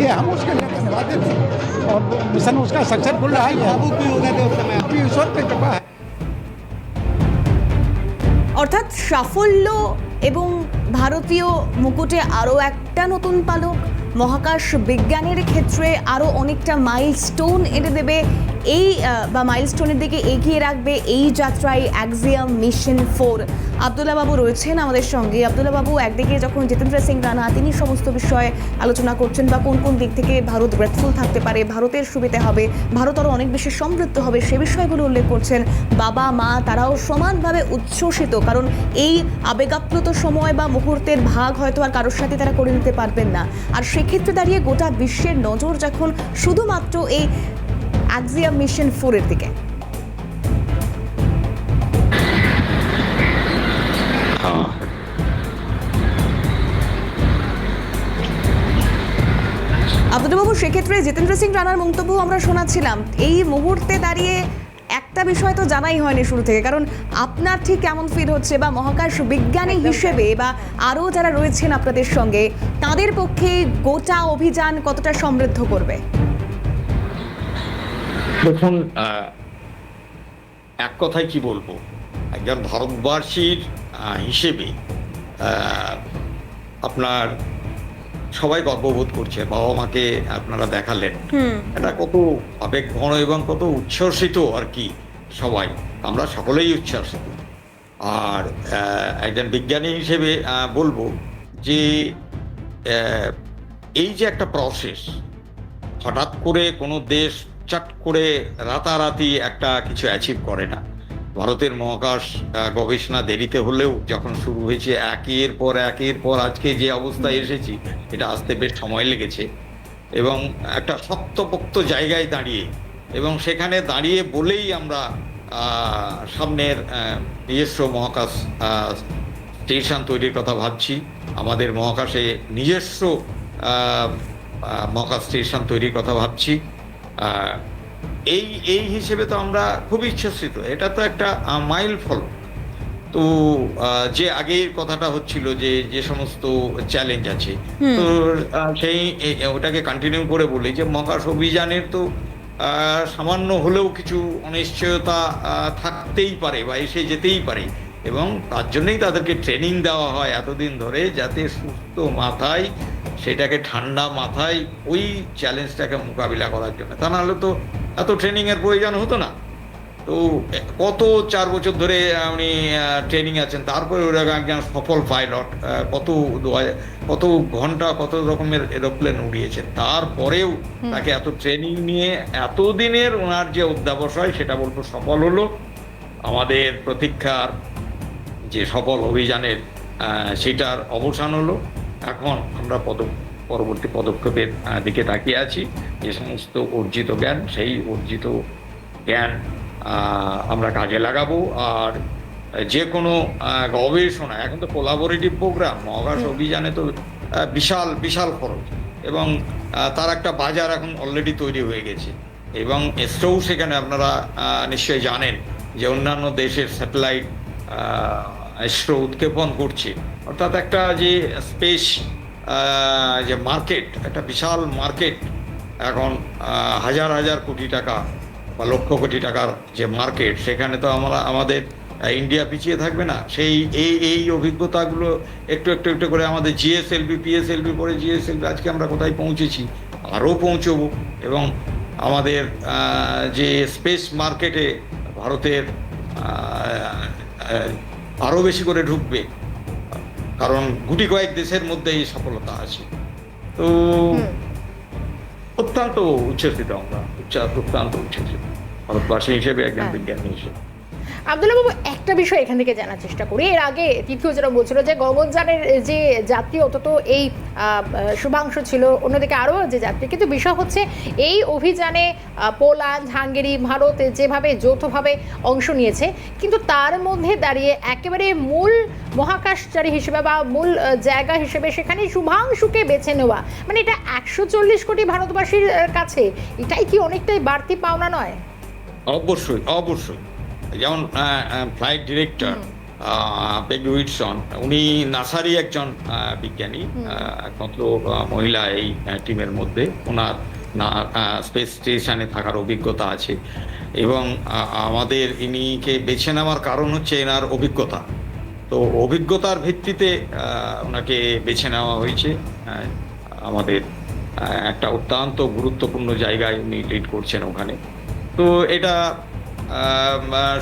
ये हम उसके लिए धन्यवाद देते हैं, और मिशन उसका सक्सेसफुल रहा है। भावुक भी हो गए थे उस समय। अभी ईश्वर पे कृपा है। অর্থাৎ সাফল্য এবং ভারতীয় মুকুটে আরও একটা নতুন পালক, মহাকাশ বিজ্ঞানের ক্ষেত্রে আরও অনেকটা মাইলস্টোন এনে দেবে এই বা মাইলস্টোনের দিকে এগিয়ে রাখবে এই যাত্রায় অ্যাক্সিয়াম মিশন 4। আব্দুল্লাহ বাবু রয়েছেন আমাদের সঙ্গে। আব্দুল্লাহ বাবু, একদিকে যখন জিতেন্দ্র সিং রানা তিনি সমস্ত বিষয়ে আলোচনা করছেন, বা কোন কোন দিক থেকে ভারত গ্রেটফুল থাকতে পারে, ভারতের সুবিধা হবে, ভারত আরও অনেক বেশি সমৃদ্ধ হবে, সে বিষয়গুলো উল্লেখ করছেন। বাবা মা তারাও সমানভাবে উচ্ছ্বসিত, কারণ এই আবেগাপ্লুত সময় বা মুহূর্তের ভাগ হয়তো আর কারোর সাথে তারা করে নিতে পারবেন না। আর সেক্ষেত্রে দাঁড়িয়ে গোটা বিশ্বের নজর যখন শুধুমাত্র এই অ্যাক্সিয়াম মিশন 4 এর দিকে। সেক্ষেত্রে জিতেন্দ্র সিং রানার মন্তব্য আমরা শোনাচ্ছিলাম, এই মুহূর্তে দাঁড়িয়ে একটা বিষয় তো জানাই হয়নি শুরু থেকে, কারণ আপনার ঠিক কেমন ফিল হচ্ছে বা মহাকাশ বিজ্ঞানী হিসেবে বা আরও যারা রয়েছেন আপনাদের সঙ্গে তাদের পক্ষে গোটা অভিযান কতটা সমৃদ্ধ করবে? দেখুন, এক কথায় কি বলবো, একজন ভারতবাসীর হিসেবে আপনার সবাই গর্ববোধ করছে। বাবা মাকে আপনারা দেখালেন, এটা কত আবেগঘন এবং কত উচ্ছ্বসিত আর কি। সবাই আমরা সকলেই উচ্ছ্বসিত। আর একজন বিজ্ঞানী হিসেবে বলবো যে এই যে একটা প্রসেস, হঠাৎ করে কোনো দেশ চট করে রাতারাতি একটা কিছু অ্যাচিভ করে না। ভারতের মহাকাশ গবেষণা দেরিতে হলেও যখন শুরু হয়েছে একের পর আজকে যে অবস্থায় এসেছি, এটা আসতে বেশ সময় লেগেছে এবং একটা শক্তপোক্ত জায়গায় দাঁড়িয়ে, এবং সেখানে দাঁড়িয়ে বলেই আমরা সামনের নিজস্ব মহাকাশ স্টেশন তৈরির কথা ভাবছি। আমাদের মহাকাশে নিজস্ব মহাকাশ স্টেশন তৈরির কথা ভাবছি। এই হিসেবে তো আমরা খুব ইচ্ছাসিত। এটা তো একটা মাইল ফলক। তো যে আগের কথাটা হচ্ছিল যে সমস্ত চ্যালেঞ্জ আছে, তো সেই ওটাকে কন্টিনিউ করে বলি যে মহাকাশ অভিযানের তো সামান্য হলেও কিছু অনিশ্চয়তা থাকতেই পারে বা এসে যেতেই পারে, এবং তার জন্যই তাদেরকে ট্রেনিং দেওয়া হয় এতদিন ধরে, যাতে সুস্থ মাথায়, সেটাকে ঠান্ডা মাথায় ওই চ্যালেঞ্জটাকে মোকাবিলা করার জন্য। তা নাহলে তো এত ট্রেনিংয়ের প্রয়োজন হতো না। তো কত 4 বছর ধরে উনি ট্রেনিং আছেন, তারপরে ওরা একজন সফল পাইলট, কত ঘন্টা কত রকমের এরোপ্লেন উড়িয়েছেন, তারপরেও তাকে এত ট্রেনিং নিয়ে এতদিনের ওনার যে অধ্যাবসায়, সেটা বলবো সফল হলো। আমাদের প্রতীক্ষার যে সফল অভিযানের সেটার অবসান হলো। এখন আমরা পরবর্তী পদক্ষেপের দিকে তাকিয়ে আছি। যে সমস্ত অর্জিত জ্ঞান, সেই অর্জিত জ্ঞান আমরা কাজে লাগাবো। আর যে কোনো গবেষণা, এখন তো কোলাবোরেটিভ প্রোগ্রাম, মহাকাশ অভিযানে তো বিশাল বিশাল খরচ, এবং তার একটা বাজার এখন অলরেডি তৈরি হয়ে গেছে। এবং ইসরোও সেখানে, আপনারা নিশ্চয়ই জানেন যে অন্যান্য দেশের স্যাটেলাইট ইসরো উৎক্ষেপণ করছে, অর্থাৎ একটা যে স্পেস যে মার্কেট, একটা বিশাল মার্কেট এখন, হাজার হাজার কোটি টাকা বা লক্ষ কোটি টাকার যে মার্কেট, সেখানে তো আমাদের ইন্ডিয়া পিছিয়ে থাকবে না। সেই এই অভিজ্ঞতাগুলো একটু করে আমাদের জিএসএলভি, পিএসএলভি পরে জিএসএলভি, আজকে আমরা কোথায় পৌঁছেছি, আরও পৌঁছবো। এবং আমাদের যে স্পেস মার্কেটে ভারতের আরও বেশি করে ঢুকবে, কারণ গুটি কয়েক দেশের মধ্যে এই সফলতা আছে। তো অত্যন্ত উচ্ছ্বসিত আমরা, অত্যন্ত উচ্ছ্বসিত ভারতবাসী হিসেবে, একজন বিজ্ঞানী হিসেবে। আব্দুল্লাহ বাবু, একটা বিষয় এখান থেকে জানার চেষ্টা করি। এর আগে তৃতীয় যেটা বলছিল যে গগনযানের যে যাত্রী, অন্তত এই শুভাংশু ছিল, অন্যদিকে আরও যে যাত্রী, কিন্তু বিষয় হচ্ছে এই অভিযানে পোল্যান্ড, হাঙ্গেরি, ভারত যেভাবে যৌথভাবে অংশ নিয়েছে, কিন্তু তার মধ্যে দাঁড়িয়ে একেবারে মূল মহাকাশচারী হিসেবে বা মূল জায়গা হিসেবে সেখানে শুভাংশুকে বেছে নেওয়া, মানে এটা 140 কোটি ভারতবাসীর কাছে এটাই কি অনেকটাই বাড়তি পাওনা নয়? অবশ্যই অবশ্যই। যেমন ফ্লাইট ডিরেক্টর পেগি উইটসন, উনি নাসারই একজন বিজ্ঞানী, একমাত্র মহিলা এই টিমের মধ্যে। ওনার স্পেস স্টেশনে থাকার অভিজ্ঞতা আছে, এবং আমাদের ইনিকে বেছে নেওয়ার কারণ হচ্ছে এনার অভিজ্ঞতা। তো অভিজ্ঞতার ভিত্তিতে ওনাকে বেছে নেওয়া হয়েছে। আমাদের একটা অত্যন্ত গুরুত্বপূর্ণ জায়গায় উনি লিড করছেন ওখানে। তো এটা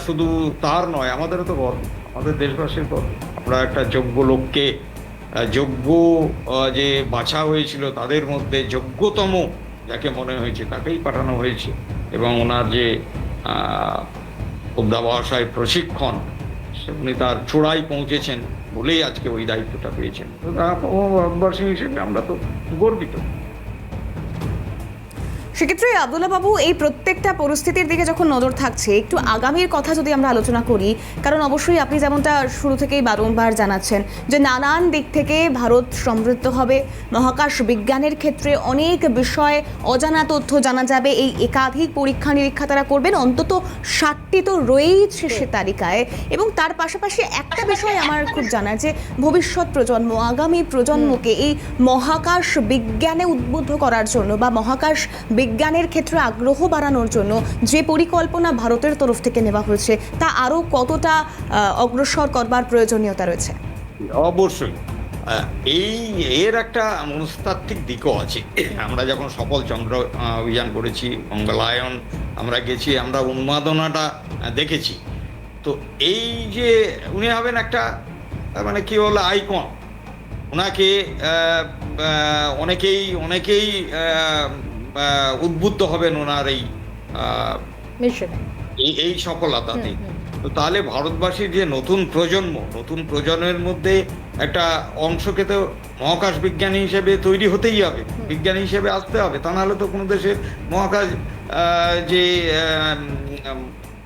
শুধু তার নয়, আমাদেরও তো গর্ব, আমাদের দেশবাসীর গর্ব। আমরা একটা যোগ্য লোককে, যোগ্য যে বাছা হয়েছিল তাদের মধ্যে যোগ্যতম যাকে মনে হয়েছে তাকেই পাঠানো হয়েছে, এবং ওনার যে অধ্যাবসায় প্রশিক্ষণ, উনি তার চূড়ায় পৌঁছেছেন বলেই আজকে ওই দায়িত্বটা পেয়েছেন। ভারতবাসী হিসেবে আমরা তো গর্বিত। সেক্ষেত্রে আব্দুল্লাহ বাবু, এই প্রত্যেকটা পরিস্থিতির দিকে যখন নজর থাকছে, একটু আগামীর কথা যদি আমরা আলোচনা করি, কারণ অবশ্যই আপনি যেমনটা শুরু থেকেই বারংবার জানাচ্ছেন যে নানান দিক থেকে ভারত সমৃদ্ধ হবে, মহাকাশ বিজ্ঞানের ক্ষেত্রে অনেক বিষয় অজানা তথ্য জানা যাবে, এই একাধিক পরীক্ষা নিরীক্ষা তারা করবেন, অন্তত 60টি তো রয়েইছে সে তালিকায়। এবং তার পাশাপাশি একটা বিষয় আমার খুব জানা যে ভবিষ্যৎ প্রজন্ম, আগামী প্রজন্মকে এই মহাকাশ বিজ্ঞানে উদ্বুদ্ধ করার জন্য বা মহাকাশ বিজ্ঞানের ক্ষেত্রে আগ্রহ বাড়ানোর জন্য যে পরিকল্পনা ভারতের তরফ থেকে নেওয়া হয়েছে তা আরও কতটা অগ্রসর করবার প্রয়োজনীয়তা রয়েছে? অবশ্যই এর একটা মনস্তাত্ত্বিক দিকও আছে। আমরা যখন সফল চন্দ্র অভিযান করেছি, মঙ্গলায়ন আমরা গেছি, আমরা উন্মাদনাটা দেখেছি। তো এই যে উনি হবেন একটা মানে কি বলে আইকন, ওনাকে অনেকেই উদ্বুদ্ধ হবেন ওনার এই সফলতাতে। তো তাহলে ভারতবাসীর যে নতুন প্রজন্মের মধ্যে একটা অংশকে তো মহাকাশ বিজ্ঞানী হিসেবে তৈরি হতেই হবে, বিজ্ঞানী হিসেবে আসতে হবে। তা নাহলে তো কোনো দেশের মহাকাশ যে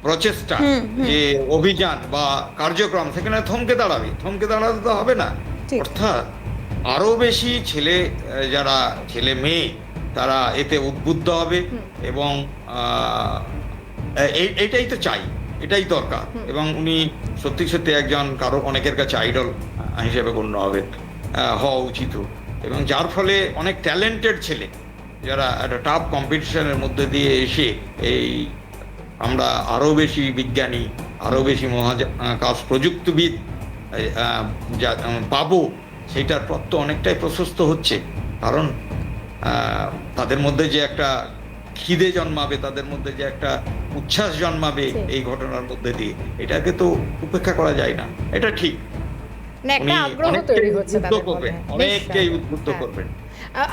প্রচেষ্টা, যে অভিযান বা কার্যক্রম, সেখানে থমকে দাঁড়াতে তো হবে না। অর্থাৎ আরো বেশি ছেলে মেয়ে তারা এতে উদ্বুদ্ধ হবে এবং এইটাই তো চাই, এটাই দরকার। এবং উনি সত্যি একজন অনেকের কাছে আইডল হিসেবে গণ্য হওয়া উচিত, এবং যার ফলে অনেক ট্যালেন্টেড ছেলে যারা একটা টাফ কম্পিটিশনের মধ্যে দিয়ে এসে আমরা আরো বেশি বিজ্ঞানী, আরো বেশি মহাকাশ প্রযুক্তিবিদ পাবো, সেটার পথ তো অনেকটাই প্রশস্ত হচ্ছে। কারণ তাদের মধ্যে যে একটা খিদে জন্মাবে, তাদের মধ্যে যে একটা উচ্ছ্বাস জন্মাবে এই ঘটনার মধ্যে দিয়ে, এটাকে তো উপেক্ষা করা যায় না। এটা ঠিক, অনেকটাই উদ্বুদ্ধ করবেন।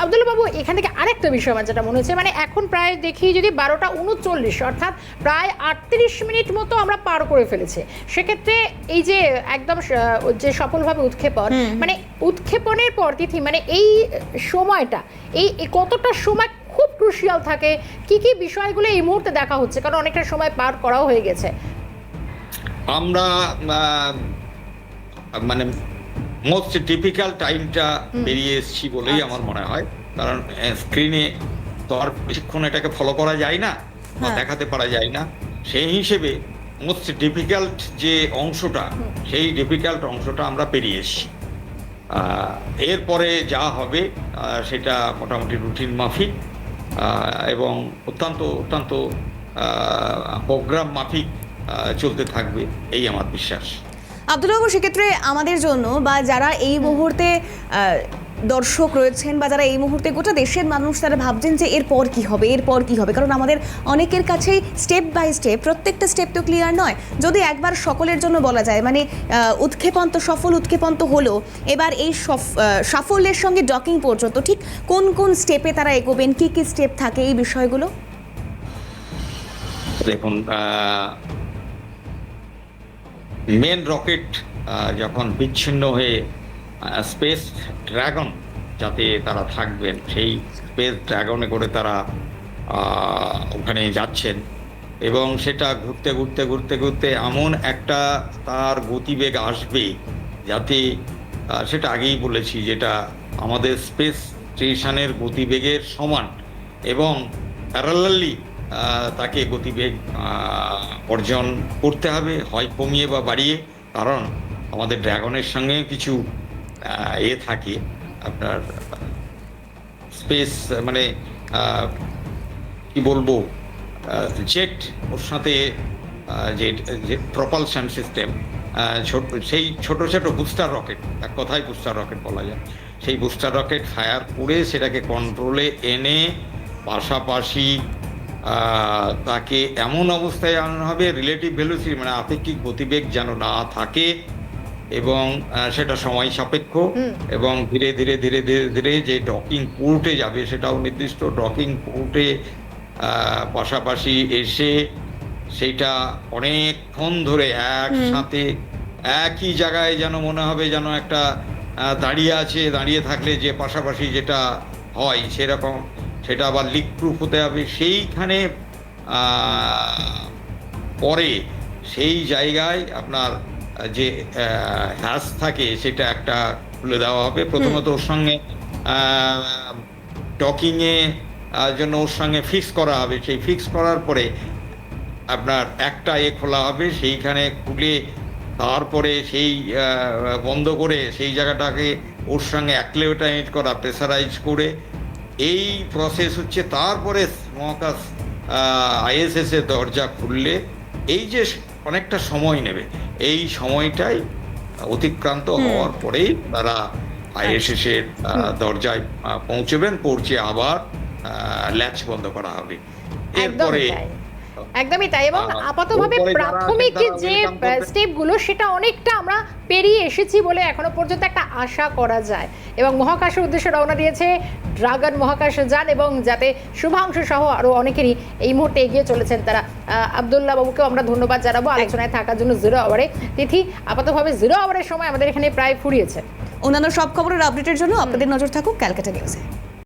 আব্দুল্লাহ বাবু, এখান থেকে আরেকটা বিষয় আমার যেটা মনে হচ্ছে, মানে এখন প্রায় দেখি যদি 12:39, অর্থাৎ প্রায় 38 মিনিট মতো আমরা পার করে ফেলেছি। সেক্ষেত্রে এই যে একদম যে সফলভাবে উৎক্ষেপণ, মানে উৎক্ষেপণের পর তিথি, মানে এই সময়টা, এই কতটা সময় খুব ক্রুশিয়াল থাকে, কি কি বিষয়গুলো এই মুহূর্তে দেখা হচ্ছে? কারণ অনেকটা সময় পার করাও হয়ে গেছে। আমরা মানে মোস্ট টিপিক্যাল টাইমটা বেরিয়ে এসেছি বলেই আমার মনে হয়। কারণ স্ক্রিনে তো আর বেশিক্ষণ এটাকে ফলো করা যায় না বা দেখাতে পারা যায় না। সেই হিসেবে মোস্ট ডিফিকাল্ট যে অংশটা, সেই ডিফিকাল্ট অংশটা আমরা পেরিয়ে এসেছি। এরপরে যা হবে সেটা মোটামুটি রুটিন মাফিক এবং অত্যন্ত প্রোগ্রাম মাফিক চলতে থাকবে, এই আমার বিশ্বাস। আব্দুল্লাহ বাবু, সেক্ষেত্রে আমাদের জন্য বা যারা এই মুহূর্তে দর্শক রয়েছেন বা যারা এই মুহূর্তে গোটা দেশের মানুষ, তারা ভাবছেন যে এরপর কি হবে, কারণ আমাদের অনেকের কাছেই স্টেপ বাই স্টেপ প্রত্যেকটা স্টেপ তো ক্লিয়ার নয়। যদি একবার সকলের জন্য বলা যায়, মানে সফল উৎক্ষেপণ তো হলো, এবার এই সাফল্যের সঙ্গে ডকিং পর্যন্ত ঠিক কোন কোন স্টেপে তারা এগোবেন, কি কি স্টেপ থাকে, এই বিষয়গুলো দেখুন। মেন রকেট যখন বিচ্ছিন্ন হয়ে স্পেস ড্রাগন যাতে তারা থাকবেন, সেই স্পেস ড্রাগনে করে তারা ওখানে যাচ্ছেন এবং সেটা ঘুরতে এমন একটা তার গতিবেগ আসবে যাতে সেটা আগেই বলেছি, যেটা আমাদের স্পেস স্টেশনের গতিবেগের সমান এবং প্যারালালি তাকে গতিবেগ অর্জন করতে হবে, হয় কমিয়ে বা বাড়িয়ে। কারণ আমাদের ড্রাগনের সঙ্গে কিছু থাকে, আপনার স্পেস মানে কি বলবো, জেট, ওর সাথে যে প্রপালশন সিস্টেম, সেই ছোট বুস্টার রকেট, এক কথায় বুস্টার রকেট বলা যায়, সেই বুস্টার রকেট ফায়ার করে সেটাকে কন্ট্রোলে এনে পাশাপাশি তাকে এমন অবস্থায় আনানো হবে, রিলেটিভ ভেলোসিটি মানে আপেক্ষিক গতিবেগ যেন না থাকে, এবং সেটা সময় সাপেক্ষ, এবং ধীরে ধীরে যে ডকিং পোর্টে যাবে সেটাও নির্দিষ্ট ডকিং পোর্টে পাশাপাশি এসে সেইটা অনেকক্ষণ ধরে একসাথে একই জায়গায় যেন মনে হবে যেন একটা দাঁড়িয়ে থাকলে যে পাশাপাশি যেটা হয় সেরকম সেটা আবার লিক প্রুফ হতে হবে, সেইখানে পরে সেই জায়গায় আপনার যে হ্যাশ থাকে সেটা একটা খুলে দেওয়া হবে। প্রথমত ওর সঙ্গে ডকিংয়ে জন্য ওর সঙ্গে ফিক্স করা হবে, সেই ফিক্স করার পরে আপনার একটা খোলা হবে, সেইখানে খুলে তারপরে সেই বন্ধ করে সেই জায়গাটাকে ওর সঙ্গে অ্যাক্লিমেটাইজ করা, প্রেসারাইজ করে এই প্রসেস হচ্ছে। তারপরে মহাকাশ ISS এর দরজা খুললে এই যে অনেকটা সময় নেবে, এই সময়টাই অতিক্রান্ত হওয়ার পরেই তারা ISS এর দরজায় পৌঁছবেন, পৌঁছে আবার ল্যাচ বন্ধ করা হবে। এরপরে একদমই তাই। এবং আপাতভাবে প্রাথমিক যে স্টেপগুলো সেটা অনেকটা আমরা পেরিয়ে এসেছি বলে এখনো পর্যন্ত একটা আশা করা যায়। এবং মহাকাশের উদ্দেশ্যে রওনা দিয়েছে ড্রাগন মহাকাশে যান, এবং যাতে শুভাংশু সহ আরও অনেকেরই এই মুহূর্তে এগিয়ে চলেছেন তারা। আব্দুল্লাহ বাবুকেও আমরা ধন্যবাদ জানাবো আলোচনায় থাকার জন্য। 0 আওয়ারে তিথি আপাতভাবে 0 আওয়ারের সময় আমাদের এখানে প্রায় ফুরিয়েছে। অন্যান্য সব খবরের আপডেটের জন্য আপনাদের নজর থাকুক ক্যালকাটা নিউজে।